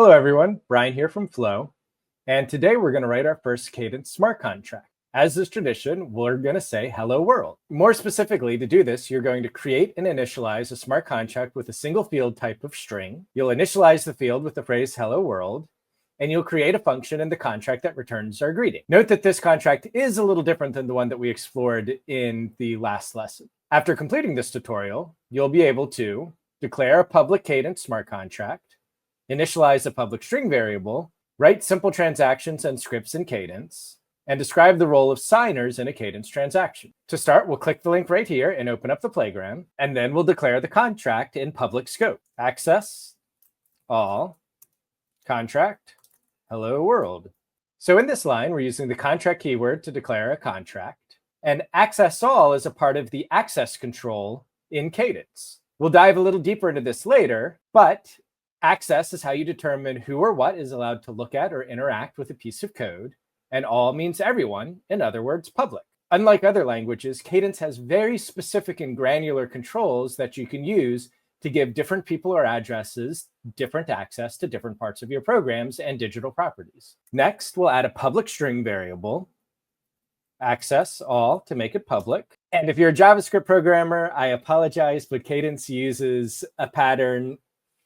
Hello everyone, Brian here from Flow, and today we're going to write our first Cadence smart contract. As is tradition, we're going to say hello world. More specifically, to do this, you're going to create and initialize a smart contract with a single field type of string. You'll initialize the field with the phrase hello world, and you'll create a function in the contract that returns our greeting. Note that this contract is a little different than the one that we explored in the last lesson. After completing this tutorial, you'll be able to declare a public Cadence smart contract, initialize a public string variable, write simple transactions and scripts in Cadence, and describe the role of signers in a Cadence transaction. To start, we'll click the link right here and open up the playground, and then we'll declare the contract in public scope. Access, all, contract, hello world. So in this line, we're using the contract keyword to declare a contract, and access all is a part of the access control in Cadence. We'll dive a little deeper into this later, but access is how you determine who or what is allowed to look at or interact with a piece of code, and all means everyone, in other words, public. Unlike other languages, Cadence has very specific and granular controls that you can use to give different people or addresses different access to different parts of your programs and digital properties. Next, we'll add a public string variable, access all, to make it public. And if you're a JavaScript programmer, I apologize, but Cadence uses a pattern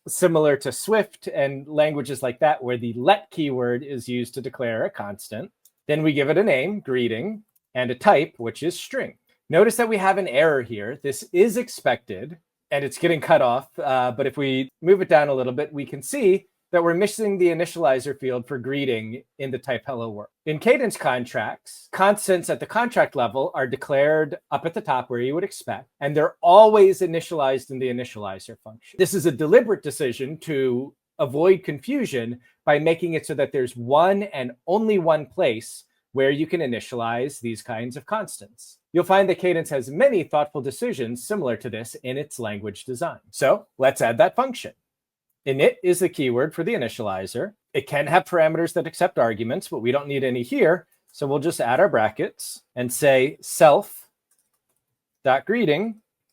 similar to Swift and languages like that, where the let keyword is used to declare a constant. Then we give it a name, greeting, and a type, which is string. Notice that we have an error here. This is expected, and it's getting cut off. But if we move it down a little bit, we can see that we're missing the initializer field for greeting in the type hello world. In Cadence contracts, constants at the contract level are declared up at the top where you would expect, and they're always initialized in the initializer function. This is a deliberate decision to avoid confusion by making it so that there's one and only one place where you can initialize these kinds of constants. You'll find that Cadence has many thoughtful decisions similar to this in its language design. So let's add that function. Init is the keyword for the initializer. It can have parameters that accept arguments, but we don't need any here. So we'll just add our brackets and say self.greeting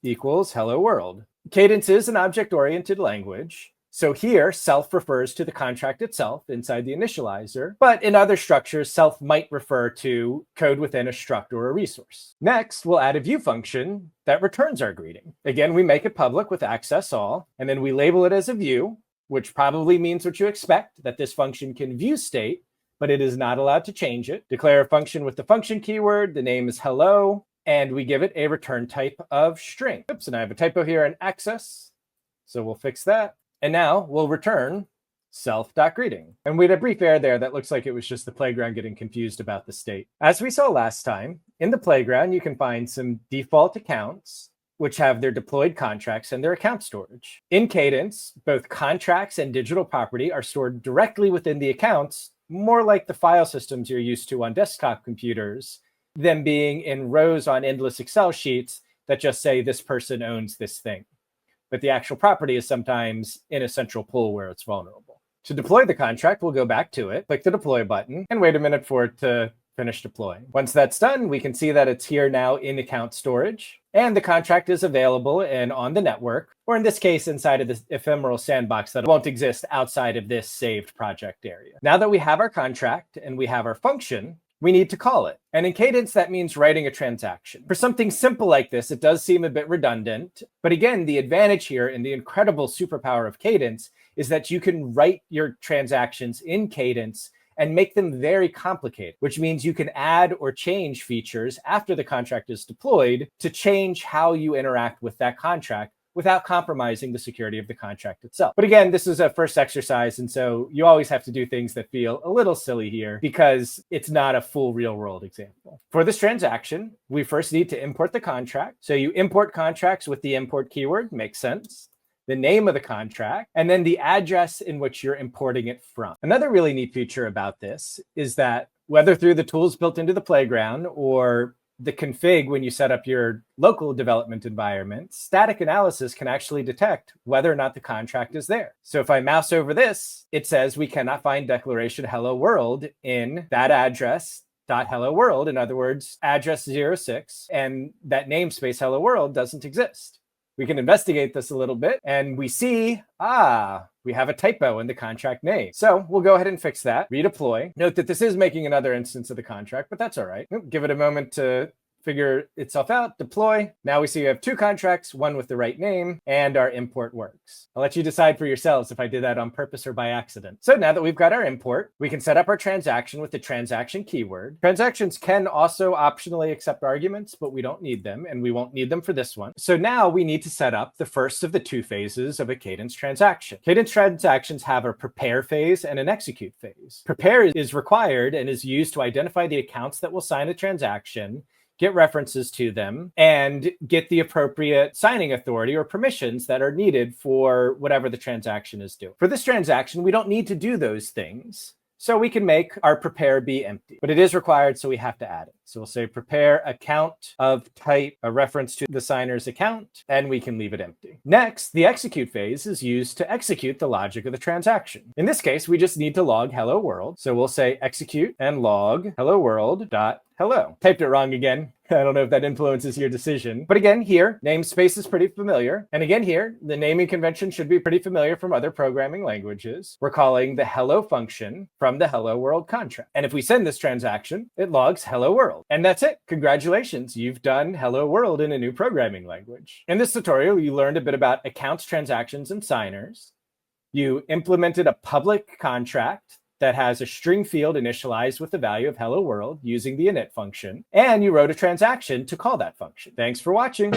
equals hello world. Cadence is an object-oriented language. So here, self refers to the contract itself inside the initializer, but in other structures, self might refer to code within a struct or a resource. Next, we'll add a view function that returns our greeting. Again, we make it public with access all, and then we label it as a view, which probably means what you expect, that this function can view state, but it is not allowed to change it. Declare a function with the function keyword, the name is hello, and we give it a return type of string. Oops, and I have a typo here in access, so we'll fix that. And now we'll return self.greeting. And we had a brief error there that looks like it was just the playground getting confused about the state. As we saw last time, in the playground, you can find some default accounts, which have their deployed contracts and their account storage. In Cadence, both contracts and digital property are stored directly within the accounts, more like the file systems you're used to on desktop computers, than being in rows on endless Excel sheets that just say this person owns this thing. But the actual property is sometimes in a central pool where it's vulnerable. To deploy the contract, we'll go back to it, click the deploy button, and wait a minute for it to finish deploying. Once that's done, we can see that it's here now in account storage, and the contract is available and on the network, or in this case, inside of this ephemeral sandbox that won't exist outside of this saved project area. Now that we have our contract and we have our function, we need to call it. And in Cadence, that means writing a transaction. For something simple like this, it does seem a bit redundant. But again, the advantage here and the incredible superpower of Cadence is that you can write your transactions in Cadence and make them very complicated, which means you can add or change features after the contract is deployed to change how you interact with that contract without compromising the security of the contract itself. But again, this is a first exercise, and so you always have to do things that feel a little silly here because it's not a full real-world example. For this transaction, we first need to import the contract. So you import contracts with the import keyword, makes sense, the name of the contract, and then the address in which you're importing it from. Another really neat feature about this is that whether through the tools built into the playground or the config when you set up your local development environment, static analysis can actually detect whether or not the contract is there. So if I mouse over this, it says we cannot find declaration hello world in that address .hello world. In other words, address 06, and that namespace hello world doesn't exist. We can investigate this a little bit and we see, we have a typo in the contract name. So we'll go ahead and fix that, redeploy. Note that this is making another instance of the contract, but that's all right. Give it a moment to figure itself out, deploy. Now we see we have two contracts, one with the right name, and our import works. I'll let you decide for yourselves if I did that on purpose or by accident. So now that we've got our import, we can set up our transaction with the transaction keyword. Transactions can also optionally accept arguments, but we don't need them, and we won't need them for this one. So now we need to set up the first of the two phases of a Cadence transaction. Cadence transactions have a prepare phase and an execute phase. Prepare is required and is used to identify the accounts that will sign a transaction, get references to them, and get the appropriate signing authority or permissions that are needed for whatever the transaction is doing. For this transaction, we don't need to do those things. So we can make our prepare be empty, but it is required, so we have to add it. So we'll say prepare account of type, a reference to the signer's account, and we can leave it empty. Next, the execute phase is used to execute the logic of the transaction. In this case, we just need to log hello world. So we'll say execute and log hello world dot hello. Typed it wrong again. I don't know if that influences your decision. But again, here, namespace is pretty familiar. And again, here, the naming convention should be pretty familiar from other programming languages. We're calling the hello function from the hello world contract. And if we send this transaction, it logs hello world. And that's it. Congratulations, you've done hello world in a new programming language. In this tutorial, you learned a bit about accounts, transactions, and signers. You implemented a public contract that has a string field initialized with the value of hello world using the init function, and you wrote a transaction to call that function. Thanks for watching.